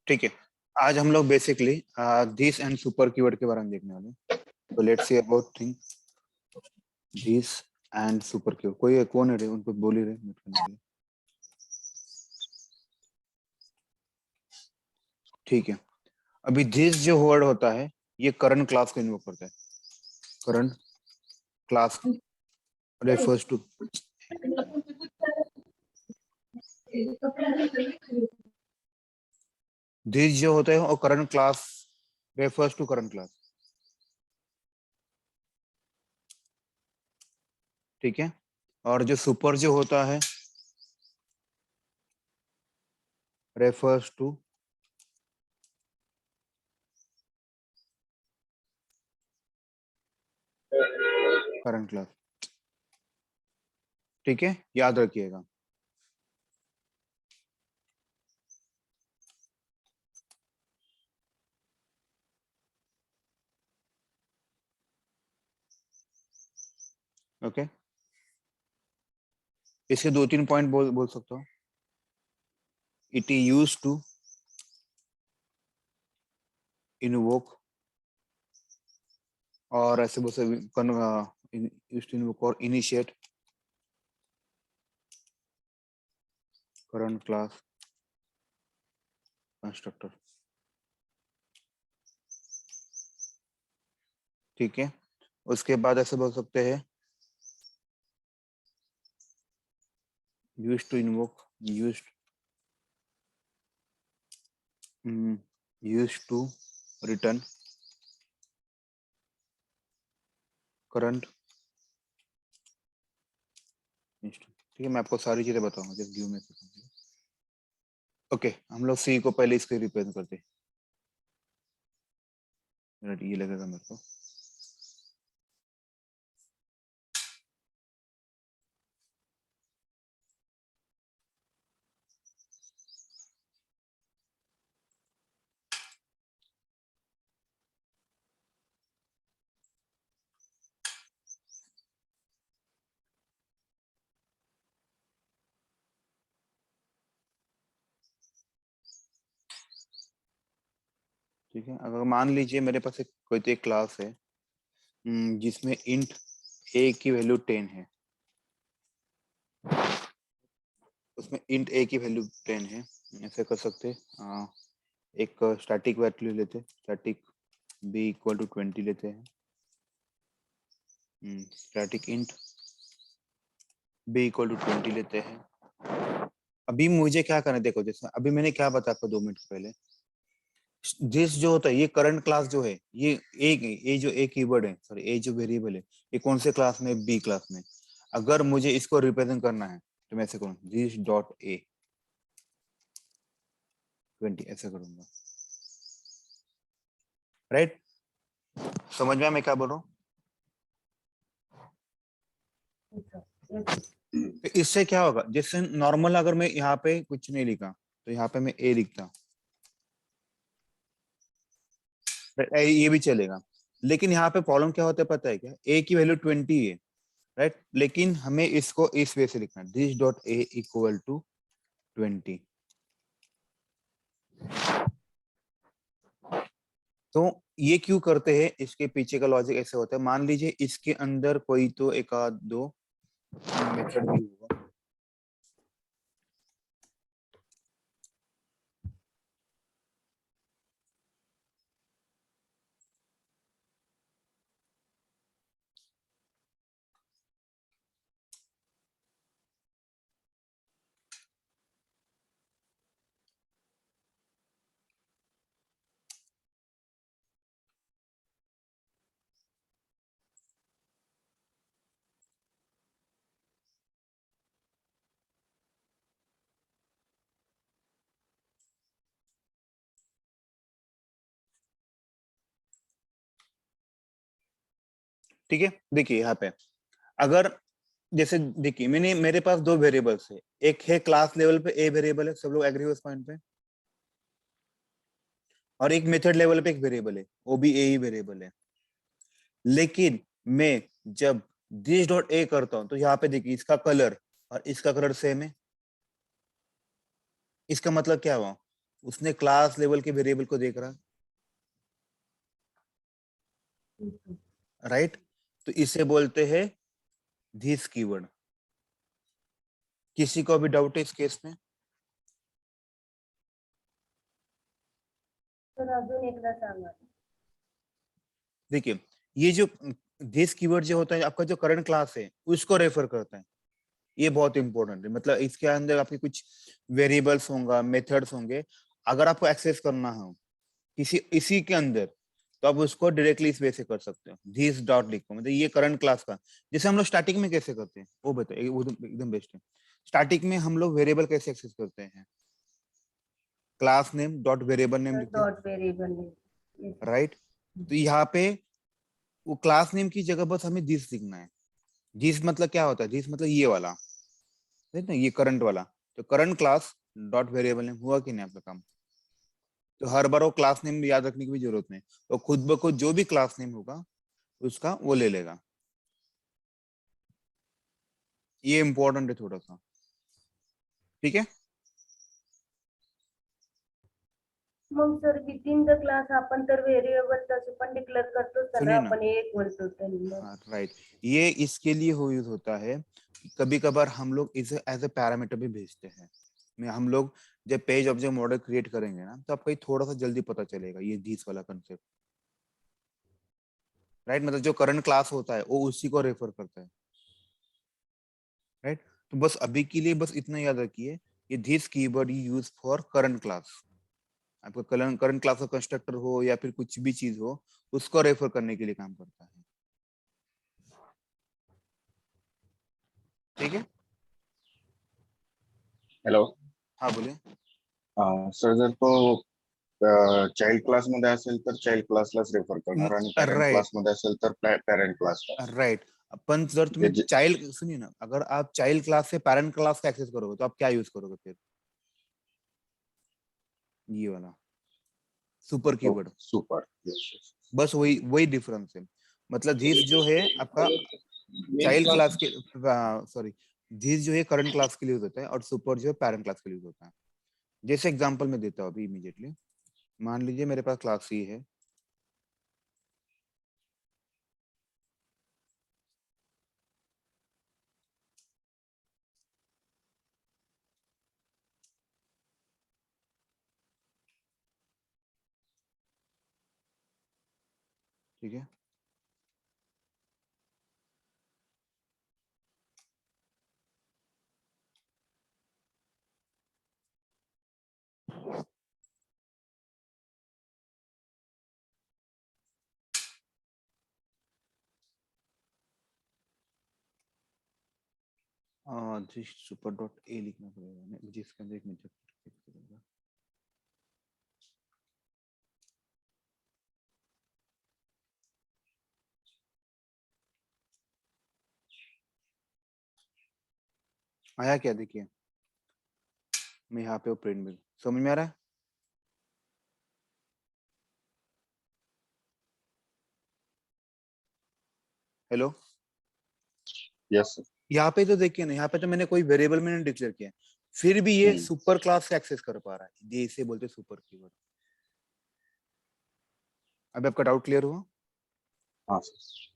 ठीक है, आज हम लोग basically this and super keyword के बारे में देखने वाले हैं। तो let's see about thing this and super keyword. कोई कौन है रे, उनको बोल ही रहे म्यूट करने के लिए। ठीक है, अभी दिस जो वर्ड होता है ये करंट क्लास को इन्वोक करता है। Current class refers to this जो होता है और current class refers to current class. ठीक है, और जो सुपर जो होता है रेफर्स टू करंट क्लास। ठीक है, याद रखिएगा। ओके, इसके 2-3 पॉइंट बोल सकता हूँ। It is used to invoke, और ऐसे बहुत से यूज्ड टू इन्वोक और इनिशिएट करंट क्लास कंस्ट्रक्टर। ठीक है, उसके बाद ऐसे बोल सकते हैं used to invoke, used to return current. ठीक है, मैं आपको सारी चीजें बताऊंगा जब व्यू में। ओके, हम लोग सी को पहले इसके रिप्रेजेंट करते हैं। ये लगेगा मेरे को। ठीक है, अगर मान लीजिए मेरे पास एक कोई तो एक क्लास है जिसमें इंट ए की वैल्यू 10 है, उसमें इंट ए की वैल्यू 10 है। ऐसे कर सकते हैं, एक स्टैटिक वैल्यू लेते हैं, स्टैटिक बी इक्वल टू 20 लेते हैं। Static int b equal to 20 लेते हैं। अभी मुझे क्या करना है, देखो जैसे अभी मैंने क्या बताया आपको 2 मिनट पहले, दिस जो होता है ये करंट क्लास जो है, ये जो ए कीवर्ड है, सॉरी ए जो वेरिएबल है, ये कौन से क्लास में, बी क्लास में। अगर मुझे इसको रिप्रेजेंट करना है तो मैं ऐसे करूँ दिस डॉट ए 20 ऐसे करूंगा। राइट, समझ में आया मैं क्या बोल रहा हूँ? तो इससे क्या होगा, जैसे नॉर्मल अगर मैं यहाँ पे कुछ नहीं लिखा तो यहाँ पे मैं ए लिखता, ये भी चलेगा। लेकिन यहाँ पे प्रॉब्लम क्या होता है पता है क्या, ए की वैल्यू 20 है, राइट, लेकिन हमें इसको इस वे से लिखना है this dot a equal to 20। तो ये क्यों करते हैं, इसके पीछे का लॉजिक ऐसे होता है, मान लीजिए इसके अंदर कोई तो एक आध दो मेथड भी होगा। ठीक है, देखिए यहाँ पे अगर जैसे देखिए मैंने मेरे पास दो वेरिएबल्स है, एक है क्लास लेवल पे ए वेरिएबल है, सब लोग एग्री हो इस पॉइंट पे, और एक मेथड लेवल पे एक वेरिएबल है, वो भी ए ही वेरिएबल है। लेकिन मैं जब दिस डॉट ए करता हूं तो यहाँ पे देखिए इसका कलर और इसका कलर सेम है। इसका मतलब क्या हुआ, उसने क्लास लेवल के वेरिएबल को देख रहा, राइट? तो इसे बोलते हैं दिस कीवर्ड। किसी को भी डाउट है इस केस में? सर अजून एकदा सांगा. देखिए, ये जो दिस कीवर्ड जो होता है आपका जो करंट क्लास है उसको रेफर करता है। ये बहुत इंपॉर्टेंट है, मतलब इसके अंदर आपके कुछ वेरिएबल्स होंगे, मेथड्स होंगे। अगर आपको एक्सेस करना हो किसी इसी के अंदर, तो आप उसको डायरेक्टली इस वे से कर सकते हो, दिस डॉट लिखो, मतलब ये करंट क्लास का। जैसे हम लोग स्टार्टिंग में कैसे करते हैं वो बताइए, वो एकदम बेस्ट है। स्टार्टिंग में हम लोग वेरिएबल कैसे एक्सेस करते हैं? Class name dot variable name लिखते हैं, डॉट वेरिएबल नेम. राइट? तो यहाँ पे वो क्लास नेम की जगह बस हमें दिस लिखना है। दिस मतलब क्या होता है? दिस मतलब ये वाला, ठीक है, ये करंट वाला। तो current class dot variable name हुआ कि नहीं आपका काम? तो हर बार वो क्लास नेम याद रखने की भी जरूरत नहीं, वो खुद ब खुद जो भी क्लास नेम होगा उसका वो ले लेगा। ये इंपॉर्टेंट है थोड़ा सा, ठीक है? मग सर विथिन द क्लास आपण तर व्हेरिएबल तसं पण डिक्लेअर करतोच ना, सुनिए ना, आपण एक बोलतो त्यांना. हाँ राइट, ये इसके लिए हो यूज होता है। कभी कभार हम लोग इसे एज ए पैरामीटर भी भेजते हैं। में हम लोग जब पेज ऑब्जेक्ट मॉडल क्रिएट करेंगे ना, तो आपको ये थोड़ा सा जल्दी पता चलेगा ये दिस वाला कंसेप्ट, राइट? मतलब जो करंट क्लास होता है वो उसी को रेफर करता है, राइट? तो बस अभी के लिए बस इतना याद रखिए, ये this keyword you use for current class. आपका करंट क्लास का कंस्ट्रक्टर हो या फिर कुछ भी चीज हो, उसको रेफर करने के लिए काम करता है, ठीक है? हॅलो हाँ बोलिए। सर, जर तो चाइल्ड क्लास मध्ये असेल तर चाइल्ड क्लासलाच रेफर करणार आणि पॅरेंट राइट, क्लास मध्ये असेल तर पॅरेंट क्लासला. राइट। अपन जर तुम्हें चाइल्ड, सुनिए ना, अगर आप चाइल्ड क्लास से पेरेंट क्लास का एक्सेस करोगे तो आप क्या यूज करोगे फिर? ये वाला सुपर कीवर्ड, सुपर. बस वही वही डिफरेंस है। मतलब दिस जो है आपका चाइल्ड क्लास के, सॉरी, दिस जो है करंट क्लास के लिए यूज होता है और सुपर जो है पेरेंट क्लास के लिए यूज होता है। जैसे एग्जांपल मैं देता हूँ अभी इमीडिएटली। मान लीजिए मेरे पास क्लास सी है, ठीक है? दिस सुपर डॉट ए लिखना पड़ेगा, मुझे इसके अंदर एक मेथड फिक्स करूंगा। आया क्या? देखिए मैं यहाँ पे प्रिंट में, समझ में आ रहा है? Hello, yes sir. यहाँ पे तो देखिए ना, यहाँ पे तो मैंने कोई वेरिएबल मैंने डिक्लेयर किया है, फिर भी ये सुपर क्लास से एक्सेस कर पा रहा है। ये इसे बोलते हैं सुपर कीवर्ड। अब आपका डाउट क्लियर हुआ? हाँ सर.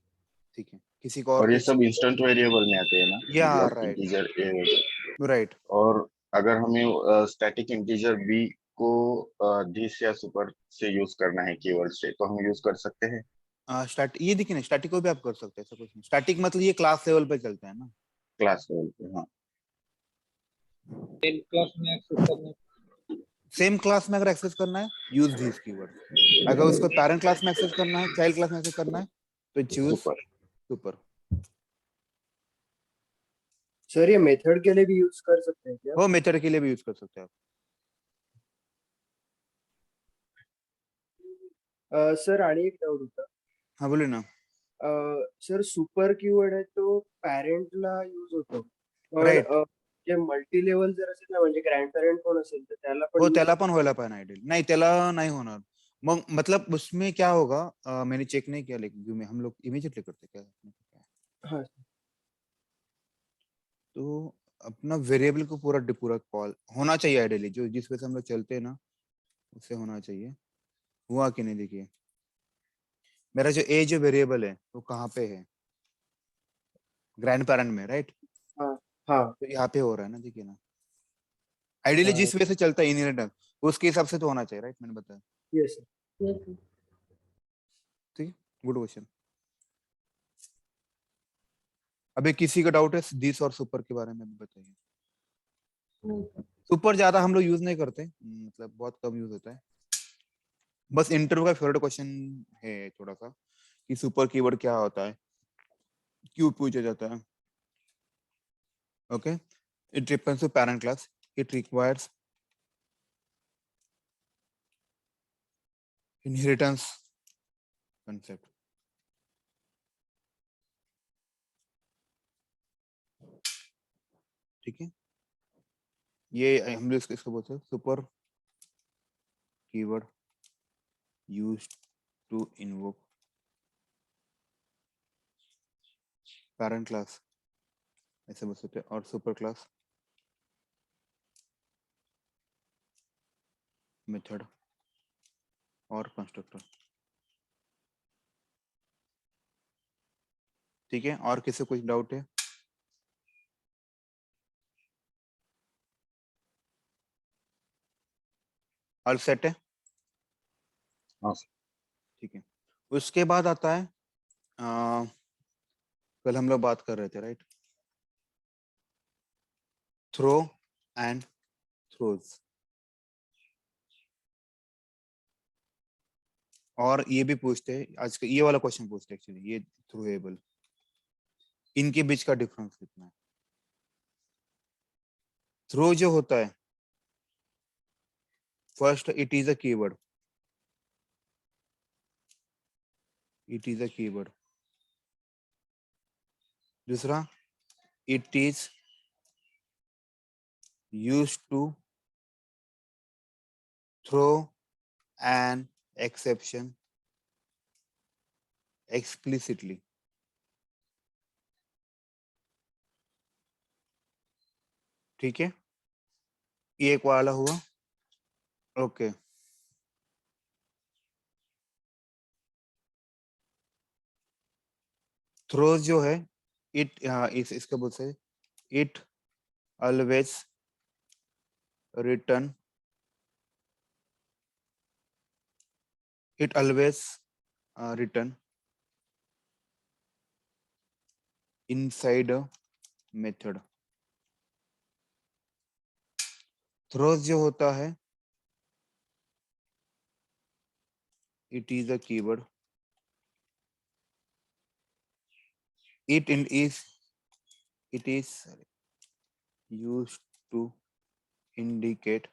ठीक है, किसी को और और ये कुछ? सब इंस्टेंट वेरिएबल में आते हैं ना, या मतलब राइट, इंटीजर ए. राइट। और अगर हमें स्टैटिक इंटीजर बी को दिस या सुपर से यूज करना है कीवर्ड से, तो हम यूज कर सकते हैं. स्टैट ये देखिए ना, स्टैटिक को भी आप कर सकते हैं, ऐसा कुछ नहीं। स्टैटिक मतलब ये क्लास लेवल पे चलता है ना। क्लास लेवल पे. हाँ. सेम क्लास में अगर एक्सेस करना है, यूज दिस कीवर्ड। अगर उसको पेरेंट क्लास में एक्सेस करना है, चाइल्ड क्लास में एक्सेस करना है, तो चूज सुपर. सुपर। सर ये मेथड के लिए भी यूज कर सकते हैं क्या? वो मेथड के लिए भी यूज कर सकते हैं आप। सर आणि एक डाउट होता. हाँ बोलिए ना। सर सुपर कीवर्ड आहे तो पॅरेंटला यूज होतो, पण राइट, जे मल्टी लेवल जर असेल ना, म्हणजे ग्रँड पॅरेंट कोण असेल तर त्याला पण हो use त्याला पण व्हायला पाहिजे आयडियल, नहीं त्याला नहीं होना। मग मतलब उसमें क्या होगा, मैंने चेक नहीं किया, लेकिन हम लोग इमीडिएटली करते क्या? हाँ. तो अपना वेरिएबल को पूरा पूरा कॉल होना चाहिए आइडियली, जो जिस वजह से हम लोग चलते हैं ना, उससे होना चाहिए, हुआ कि नहीं देखिए। मेरा जो ए जो वेरिएबल है वो कहाँ पे है, ग्रैंड पेरेंट में, राइट। हाँ हाँ तो यहाँ पे हो रहा है ना, देखिए ना। आइडियली जिस वे से चलता है इनहेरिटेंस उसके हिसाब से तो होना चाहिए, राइट, मैंने बताया। Yes Yes, sir. ठीक है, गुड क्वेश्चन। अभी किसी का डाउट है दिस और सुपर के बारे में भी बताइए। नहीं sir. सुपर ज्यादा हम लोग यूज नहीं करते, मतलब बहुत कम यूज होता है। बस इंटरव्यू का फेवरेट क्वेश्चन है थोड़ा सा कि सुपर कीवर्ड क्या होता है, क्यों पूछा जाता है। Okay, it depends to parent class, it requires inheritance concept. ठीक है, ये हम लोग इसको बोलते हैं super keyword used to invoke parent class, ऐसे बोल सकते हैं, और सुपर क्लास मेथड और कंस्ट्रक्टर। ठीक है, और किसी कुछ डाउट है? ऑल सेट है? हाँ सर। ठीक है, उसके बाद आता है कल हम लोग बात कर रहे थे, राइट, थ्रो एंड थ्रोज। और ये भी पूछते हैं आज का, ये वाला क्वेश्चन पूछते हैं एक्चुअली, ये थ्रोएबल, इनके बीच का डिफरेंस कितना है। थ्रो जो होता है, first it is a keyword, it is a keyword. दूसरा, it is used to throw an exception explicitly। ठीक है, ये एक वाला हुआ। ओके, थ्रोज जो है, इट इसका बोलते हैं it always return, it always return inside a method. Throws जो होता है, it is a keyword, it in is it is used to indicate,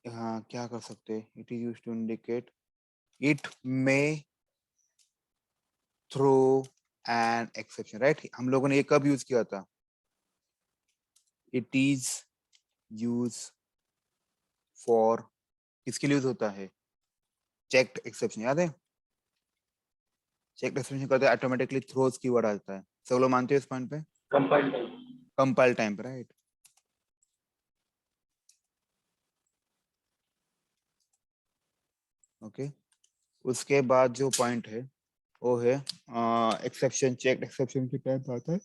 हाँ क्या कर सकते हैं, it is used to indicate, it may throw an exception, right. हम लोगों ने ये कब यूज किया था, इट इज यूज फॉर, किसके लिए यूज होता है, चेक्ड एक्सेप्शन, याद है। चेक्ड एक्सेप्शन करते ऑटोमेटिकली थ्रोज कीवर्ड आ जाता है, सब लोग मानते हो इस पॉइंट पे, कंपाइल टाइम। कंपाइल टाइम पे, राइट। ओके, उसके बाद जो पॉइंट है वो है एक्सेप्शन, चेक्ड एक्सेप्शन के टाइप आता है,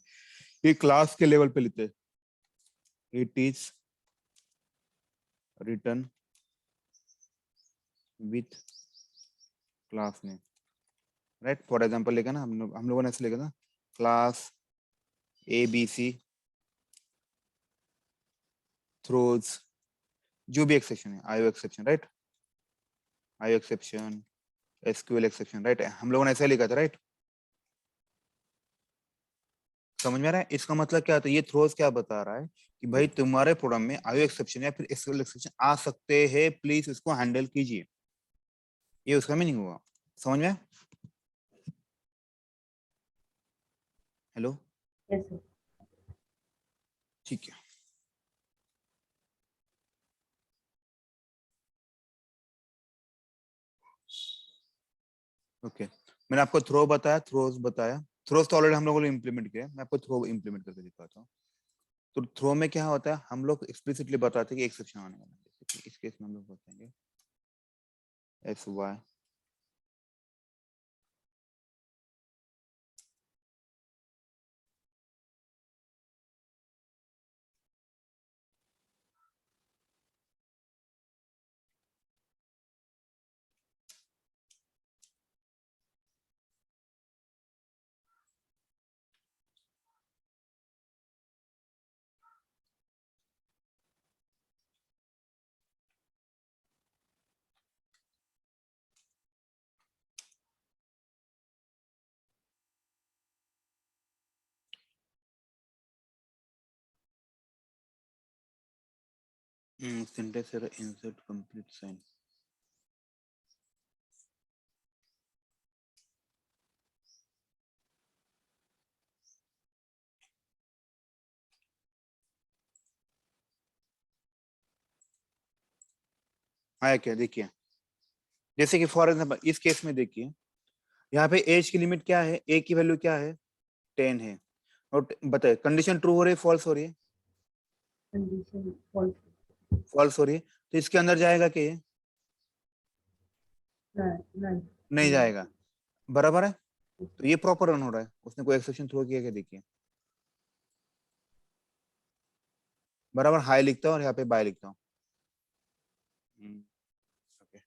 ये क्लास के लेवल पे लेते हैं, it is return with class name, right. For example लेगा ना, हम लोगों ने ऐसे लिखा था क्लास ABC थ्रोज, जो भी एक्सेप्शन है, IO exception, right, IO exception, SQL exception, right, हम लोगों ने ऐसे लिखा था, राइट। समझ में आ रहा है, इसका मतलब क्या होता है, ये थ्रोज क्या बता रहा है कि भाई तुम्हारे प्रोग्राम में आईओ एक्सेप्शन या फिर एसक्यूएल एक्सेप्शन आ सकते हैं, प्लीज इसको हैंडल कीजिए, ये उसका मीनिंग हुआ। समझ में? Hello, Yes, sir. ठीक है। ओके, मैंने आपको थ्रो बताया, थ्रोज बताया, थ्रोज तो ऑलरेडी हम लोगों ने इम्प्लीमेंट किया है, मैं आपको थ्रो इम्प्लीमेंट करके दिखाता हूँ। तो थ्रो में क्या होता है, हम लोग एक्सप्लिसिटली बताते हैं कि एक्सेप्शन आने वाला है। जैसे कि इस केस में हम लोग बताएंगे S Y syntax error insert complete sign. आया क्या, देखिए जैसे कि फॉर एग्जांपल इस केस में देखिए यहाँ पे एज की लिमिट क्या है, ए की वैल्यू क्या है 10 है, और बताइए कंडीशन ट्रू हो रही है फॉल्स हो रही है, कंडीशन फॉल्स। फॉल्स हो रही है, तो इसके अंदर जाएगा कि ये नहीं नहीं जाएगा, बराबर है। तो ये प्रॉपर रन हो रहा है, उसने कोई एक्सेप्शन थ्रो किया क्या, देखिए बराबर हाई लिखता हूँ और यहाँ पे बाय लिखता हूँ। ओके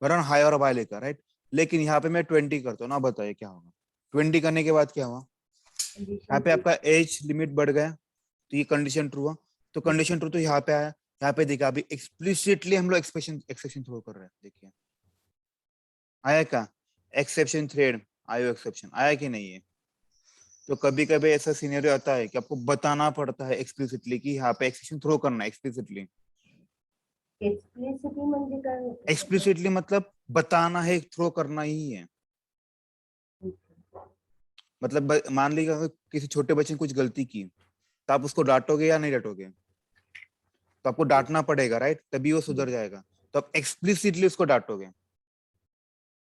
बराबर हाई और बाय लिखा, राइट। लेकिन यहाँ पे मैं 20 करता हूँ ना, बताइए क्या होगा, 20 करने के बाद क्या हुआ, यहाँ कंडीशन पे आपका एज लिमिट बढ़ गया, तो ये कंडीशन ट्रू हुआ, तो कंडीशन ट्रू तो यहाँ पे आया, यहाँ पे देखा अभी एक्सप्लिसिटली हम लोग एक्सेप्शन थ्रो कर रहे हैं, देखिए आया क्या, एक्सेप्शन थ्रेड आयो, एक्सेप्शन आया कि नहीं है। तो कभी कभी ऐसा सीनियर आता है कि आपको बताना पड़ता है एक्सप्लिसिटली कि यहाँ पे एक्सेप्शन थ्रो करना है एक्सप्लिसिटली। एक्सप्लिसिटली म्हणजे काय होतं? एक्सप्लिसिटली मतलब बताना है, थ्रो करना ही है। मतलब मान लीजिए अगर किसी छोटे बच्चे ने कुछ गलती की, तो आप उसको डांटोगे या नहीं डांटोगे, तो आपको डांटना पड़ेगा, राइट, तभी वो सुधर जाएगा। तो आप एक्सप्लिसिटली उसको डांटोगे,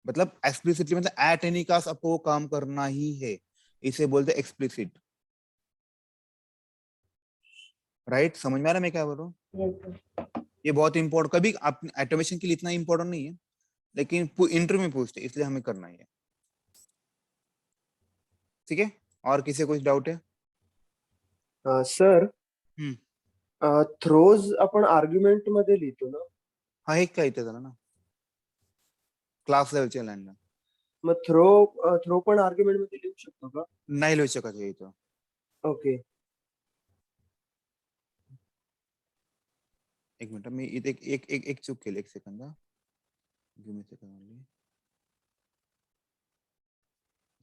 मतलब एक्सप्लिसिटली मतलब एट एनी कास्ट आपको वो काम करना ही है, इसे बोलते हैं एक्सप्लिसिट, राइट। समझ में आ रहा है मैं क्या बोल रहा हूँ, Yes, sir. ये बहुत इंपॉर्टेंट, कभी आप ऑटोमेशन के लिए इतना इंपॉर्टेंट नहीं है, लेकिन इंटरव्यू में पूछते हैं, इसलिए हमें करना ही है, ठीक है। और किसी को कुछ डाउट है? सर हम्म थ्रोज आपण आर्ग्युमेंट मध्ये लिहितो ना, हा एक काय इथे झालं ना क्लास लेवलच्या लाईनला, मग थ्रो पण आर्ग्युमेंट मध्ये लिहू शकतो का? नाही लिहू शकत हे इथं। ओके. एक मिनिट मी इथे एक चूक केली, एक second give me second only,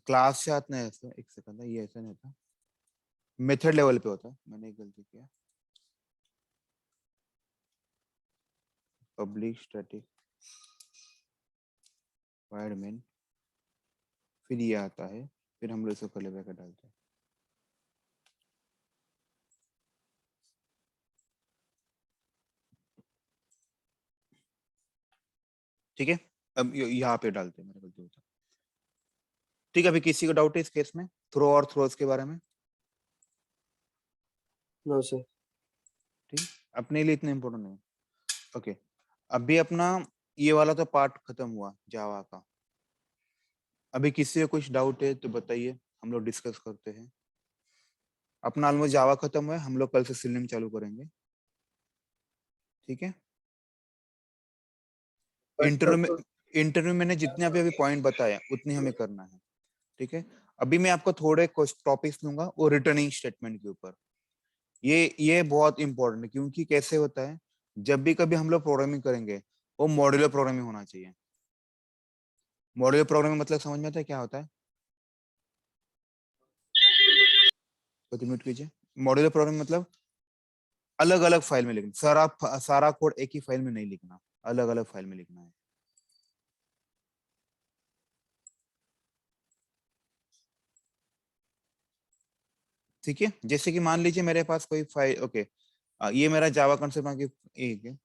क्लासच्या आत नाही असं, एक सेकंद ये ऐसा नहीं था, मेथड लेवल पे होता, मैंने एक गलती किया, पब्लिक स्टैटिक वाइड मेन, फिर ये आता है, फिर हम लोग इसको कर्ली ब्रैकेट डालते हैं, ठीक है। अब यहाँ पे डालते हैं, मेरा गलती होता, ठीक है। अभी किसी को डाउट है इस केस में थ्रो और थ्रोज के बारे में? No sir. ठीक, अपने लिए इतना इम्पोर्टेंट नहीं, ओके। अभी अपना ये वाला तो पार्ट खत्म हुआ जावा का, अभी किसी को कुछ डाउट है तो बताइए, हम लोग डिस्कस करते हैं। अपना ऑलमोस्ट जावा खत्म हुआ है, हम लोग कल से सिलिम चालू करेंगे, ठीक है। इंटरव्यू में मैंने जितने अभी पॉइंट बताया उतने हमें करना है, ठीक है। अभी मैं आपको थोड़े टॉपिक्स लूंगा वो रिटर्निंग स्टेटमेंट के ऊपर, ये बहुत इंपॉर्टेंट है, क्योंकि कैसे होता है जब भी कभी हम लोग प्रोग्रामिंग करेंगे वो मॉड्यूलर प्रोग्रामिंग होना चाहिए। मॉड्यूलर प्रोग्रामिंग मतलब समझ में आता है क्या होता है, तो म्यूट कीजिए। मॉड्यूलर प्रोग्रामिंग मतलब अलग अलग फाइल में लिखना, सारा कोड एक ही फाइल में नहीं लिखना, अलग अलग फाइल में लिखना है। ठीक है, जैसे कि मान लीजिए मेरे पास कोई फाइल, ओके, ये मेरा जावा कंसेप्ट एक है,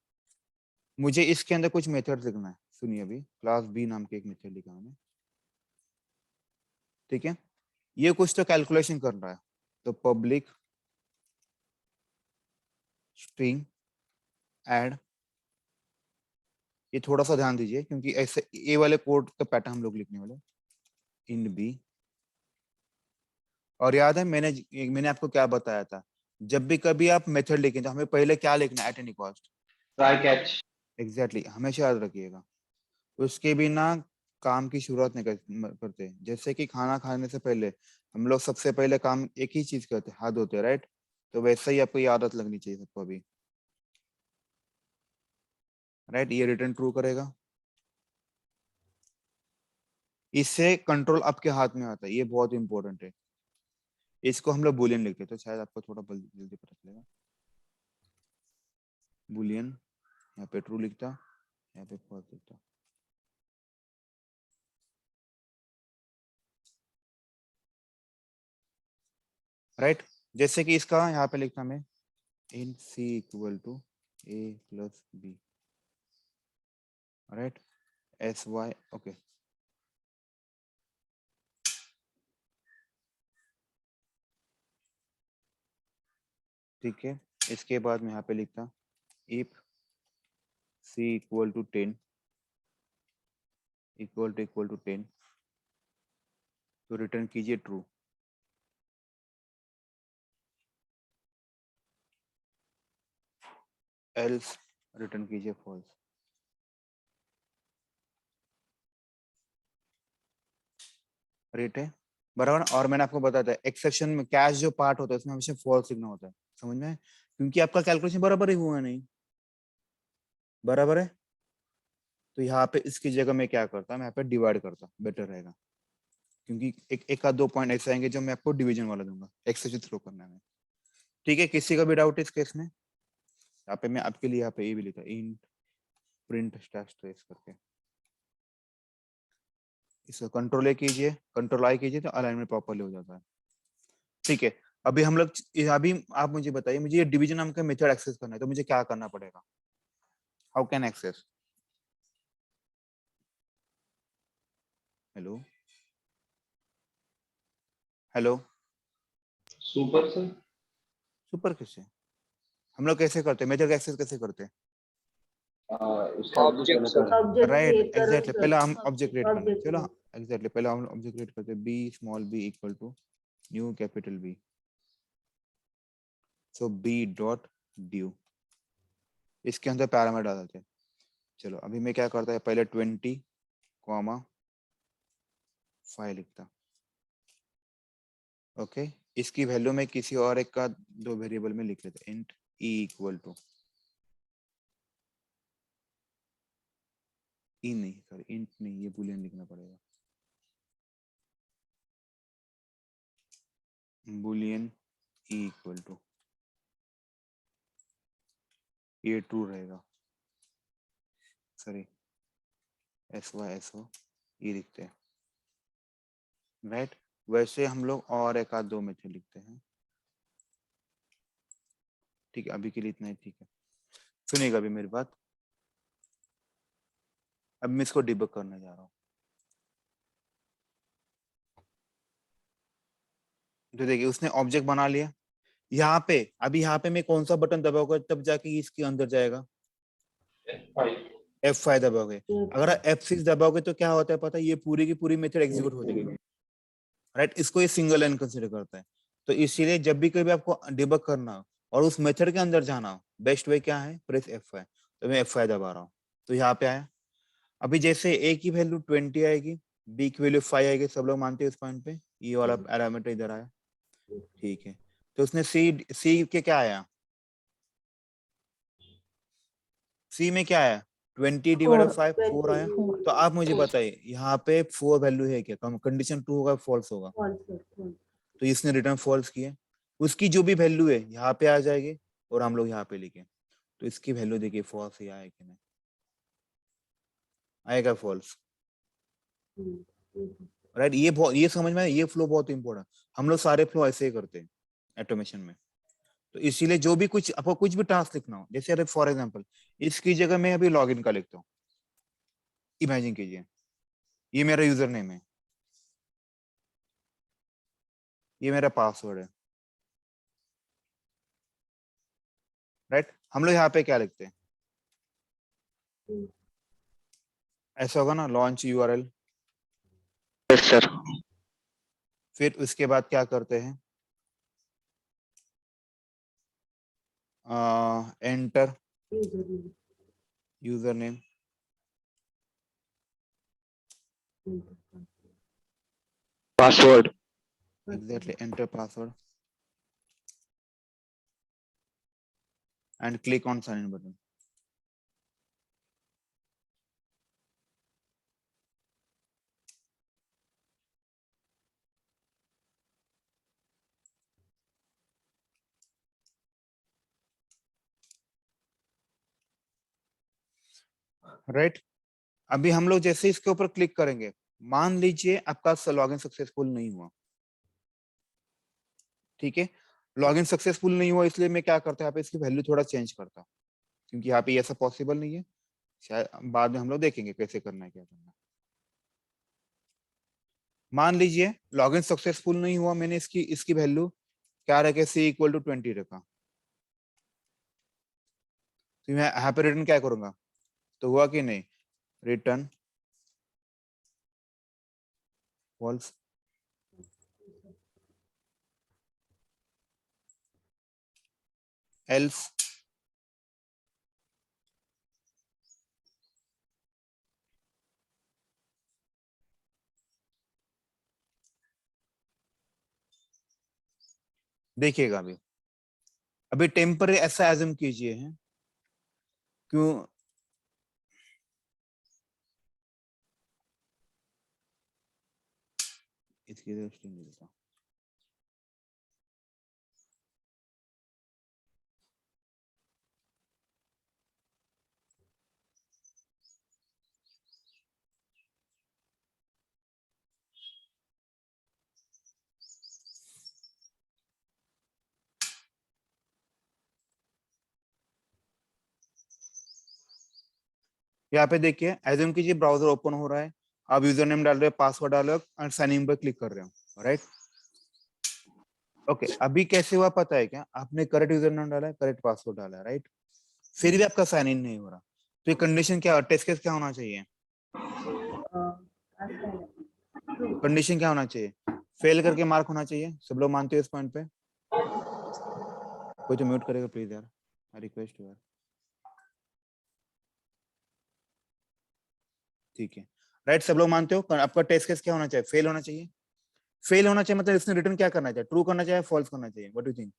मुझे इसके अंदर कुछ मेथड लिखना है। सुनिए, अभी क्लास बी नाम के एक मेथड लिखा मैंने, ठीक है, ये कुछ तो कैलकुलेशन कर रहा है, तो पब्लिक स्ट्रिंग ऐड, ये थोड़ा सा ध्यान दीजिए क्योंकि ऐसे ए वाले कोड का पैटर्न हम लोग लिखने वाले, इन बी। और याद है मैंने आपको क्या बताया था, जब भी कभी आप मेथड लिखें तो हमें पहले क्या लिखना है, at any cost, try catch. Exactly, हमेशा याद रखिएगा। उसके बिना काम की शुरुआत नहीं करते। जैसे कि खाना खाने से पहले हम लोग सबसे पहले काम एक ही चीज करते हैं, हाथ धोते हैं, राइट? तो वैसे ही आपको ये आदत लगनी चाहिए सबको अभी, राइट? ये रिटर्न ट्रू करेगा, इससे कंट्रोल आपके हाथ में आता है, ये बहुत इंपॉर्टेंट है। इसको हम लोग बुलियन लिखते हैं, तो शायद आपको थोड़ा जल्दी पता चलेगा। बुलियन, यहाँ पे ट्रू लिखता, यहाँ पे फॉल्स लिखता, राइट? जैसे कि इसका यहाँ पे लिखता मैं in C equal to A plus B, right? S Y, okay, ठीक है। इसके बाद मैं यहाँ पे लिखता if C equal to 10 equal to 10, तो रिटर्न कीजिए ट्रू। एल्स रिटर्न कीजिए फॉल्स। रेट है बराबर। और मैंने आपको बताया था एक्सेप्शन में कैश जो पार्ट होता है उसमें हमेशा फॉल्स लिखना होता है, समझ में? क्योंकि आपका कैलकुलेशन बराबर ही हुआ नहीं, बराबर है। तो यहाँ पे इसकी जगह मैं क्या करता, मैं यहाँ पे डिवाइड करता, बेटर रहेगा, क्योंकि एक आध दो पॉइंट ऐसे आएंगे जो मैं आपको डिवीजन वाला दूंगा एक्सेप्शन थ्रो करने में। ठीक है, किसी का भी डाउट इस केस में? यहाँ पे मैं आपके लिए यहाँ पे ये भी लिखा इन प्रिंट स्टैक ट्रेस करके, इसको कंट्रोल ए कीजिए, कंट्रोल आई कीजिए, तो अलाइनमेंट प्रॉपर्ली हो जाता है। ठीक है, अभी हम लोग, अभी आप मुझे बताइए, मुझे ये डिवीजन नाम का मेथड एक्सेस करना है, तो मुझे क्या करना पड़ेगा? How can access? Hello hello, super से। सुपर कैसे? हम लोग कैसे करते हैं मेथड एक्सेस, कैसे करते हैं? उसका object sir. Object right, create करो एग्जैक्टली, सर। पहले हम ऑब्जेक्ट क्रिएट करना है, ऑब्जेक्ट चलो, एग्जैक्टली, पहले हम ऑब्जेक्ट क्रिएट करते हैं, b small b equal to new capital b, so b dot due, इसके अंदर पैरामीटर डाल देते हैं। चलो अभी मैं क्या करता है, पहले 20 कॉमा 5 लिखता, ओके। इसकी वैल्यू में किसी और एक का दो वेरिएबल में लिख लेते, इंट ई इक्वल टू, ई नहीं सॉरी, इंट नहीं, ये बूलियन लिखना पड़ेगा, बूलियन ई इक्वल टू, ये ट्रू रहेगा, सॉरी एस ओ ये लिखते हैं, राइट? वैसे हम लोग और एक आध दो मेथड लिखते हैं, ठीक है, अभी के लिए इतना ही, ठीक है। सुनिएगा अभी मेरी बात, अब मैं इसको डिबग करने जा रहा हूँ। तो देखिए उसने ऑब्जेक्ट बना लिया, यहाँ पे अभी यहाँ पे मैं कौन सा बटन दबाऊंगा तब जाके ये इसके अंदर जाएगा? F5 दबाओगे। अगर F6 दबाओगे तो क्या होता है पता है, ये पूरी की पूरी मेथड एग्जीक्यूट हो जाएगी, राइट? इसको ये सिंगल लाइन कंसीडर करता है। तो इसीलिए जब भी कभी आपको डिबग करना हो और उस मेथड के अंदर जाना हो, बेस्ट वे क्या है, प्रेस F5। तो मैं F5 दबा रहा हूँ, तो यहाँ पे आया। अभी जैसे ए की वैल्यू 20 आएगी, बी की वैल्यू 5 आएगी, सब लोग मानते हैं उस पॉइंट पे, ये वाला पैरामीटर इधर आया, ठीक है। तो उसने सी के क्या आया, सी में क्या आया, 20 डिवाइडेड 5, 4 आया। तो आप मुझे बताइए यहाँ पे 4 वैल्यू है क्या, कंडीशन ट्रू होगा फॉल्स होगा? तो इसने रिटर्न फॉल्स किया, उसकी जो भी वैल्यू है यहाँ पे आ जाएगी और हम लोग यहाँ पे लिखे, तो इसकी वैल्यू देखिए फॉल्स ही आएगा कि नहीं, आएगा फॉल्स, राइट? ये समझ में, ये फ्लो बहुत इंपॉर्टेंट, हम लोग सारे फ्लो ऐसे ही करते हैं। ऑटोमेशन में। तो इसीलिए जो भी कुछ आपको कुछ भी टास्क लिखना हो, जैसे अरे फॉर एग्जांपल इसकी जगह मैं अभी लॉगिन का लिखता हूँ, इमेजिन कीजिए ये मेरा यूजर नेम है, ये मेरा पासवर्ड है, राइट। हम लोग यहाँ पे क्या लिखते हैं, ऐसा होगा ना, लॉन्च यूआरएल। Yes sir. फिर उसके बाद क्या करते हैं, enter user name, password. Exactly enter password and click on sign in button. Right. अभी हम लोग जैसे इसके ऊपर क्लिक करेंगे, मान लीजिए आपका लॉगिन सक्सेसफुल नहीं हुआ, ठीक है, लॉगिन सक्सेसफुल नहीं हुआ, इसलिए मैं क्या करता हूँ यहाँ पे इसकी वैल्यू थोड़ा चेंज करता हूँ, क्योंकि यहाँ पे ऐसा पॉसिबल नहीं है, शायद बाद में हम लोग देखेंगे कैसे करना है क्या करना है। मान लीजिए लॉगिन सक्सेसफुल नहीं हुआ, मैंने इसकी इसकी वैल्यू क्या रखे, c इक्वल टू 20 रखा, तो मैं यहाँ पे रिटर्न क्या करूंगा, तो हुआ कि नहीं, रिटर्न फॉल्स। एल्स देखिएगा अभी टेम्पररी ऐसा एज्यूम कीजिए है, क्यों, इसकी स्ट्रिंग देता हूं। यहाँ पे देखिए एज्यूम कीजिए ब्राउजर ओपन हो रहा है, आप यूजर नेम डाल रहे हो, पासवर्ड डाल रहे हो और साइन इन पर क्लिक कर रहे हो, राइट। ओके, अभी कैसे हुआ पता है क्या, आपने करेक्ट यूजर नेम डाला है, करेक्ट पासवर्ड डाला है, राइट, फिर भी आपका साइन इन नहीं हो रहा, तो ये कंडीशन क्या, टेस्ट केस क्या होना चाहिए, कंडीशन क्या होना चाहिए, फेल करके मार्क होना चाहिए। सब लोग मानते हो इस पॉइंट पे, कोई तो म्यूट करेगा प्लीज यार, आई रिक्वेस्ट यार, ठीक है, राइट, सब लोग मानते हो आपका टेस्ट केस क्या होना चाहिए, फेल होना चाहिए। फेल होना चाहिए मतलब इसने रिटर्न क्या करना चाहिए, ट्रू करना चाहिए, फॉल्स करना चाहिए, what do you think,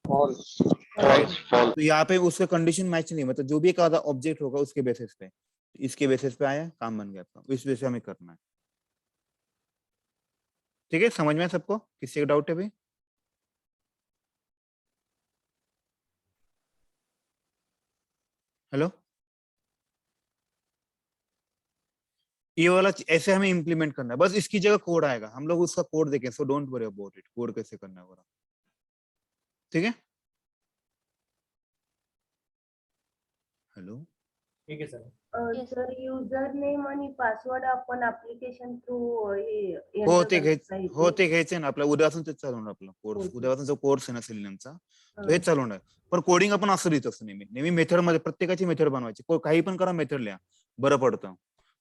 false. Right. False. तो यहाँ पे उसका कंडीशन मैच नहीं, मतलब जो भी एक आधा ऑब्जेक्ट होगा उसके बेसिस पे, इसके बेसिस पे आया, काम बन गया आपका, इस बेसिस पे हमें करना है, ठीक है, समझ में है सबको, किसी का डाउट है भाई, हेलो, ये वाला ऐसे हमें इंप्लीमेंट करना है, बस इसकी जगह कोड आएगा, हम लोग उसका कोड देखें, so don't worry about it, code कैसे करना है, ठीक है, हेलो, ठीक है सर. सर युजर नेम आणि पासवर्ड आपण ऍप्लिकेशन थ्रू हो ते घ्यायचे ना, आपल्या उद्यापासून तेच चालवणार, आपला कोर्स हो. उद्यापासून जो कोर्स आहे ना सेलिनमचा, तो हेच चालवणार, पण कोडिंग आपण असं लिहित असतो नेहमी मेथड मध्ये, प्रत्येकाची मेथड बनवायची, काही पण करा, मेथड लिहा, बरं पडतं,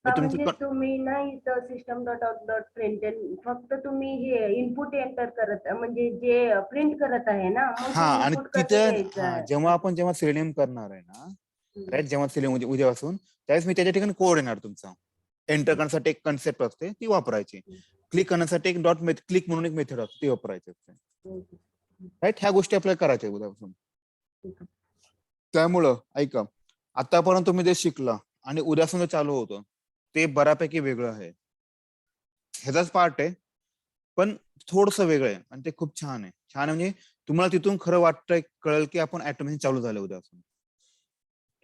म्हणजे तुम्ही ना इथं सिस्टम डॉट आउट डॉट प्रिंटन फक्त तुम्ही हे इनपुट एंटर करत, म्हणजे जे प्रिंट करत आहे ना, मग हा, ते आणि इनपुट कसं तिथं द्यायचं, जेव्हा सेलिनियम करणार आहे ना, राईट, जेव्हा सेलिनियम उद्यापासून, त्यावेळेस मी त्याच्या ठिकाणी कोड येणार तुमचा, एंटर करण्यासाठी एक कन्सेप्ट असते ती वापरायची, क्लिक करण्यासाठी एक डॉट क्लिक म्हणून एक मेथड असते ती वापरायची असते, राईट, ह्या गोष्टी आपल्याला करायच्या उद्यापासून. त्यामुळं ऐका, आतापर्यंत तुम्ही जे शिकला आणि उद्यापासून जे चालू होतं ते बऱ्यापैकी वेगळं आहे, ह्याचाच पार्ट आहे, पण थोडस वेगळं आहे आणि ते खूप छान आहे, छान म्हणजे तुम्हाला तिथून खरं वाटतंय, कळेल की आपण ऑटोमेशन चालू झालं उद्यापासून,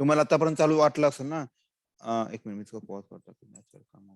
तुम्हाला आतापर्यंत चालू वाटलं असेल ना, एक मिनिट मी पॉज करतो, काम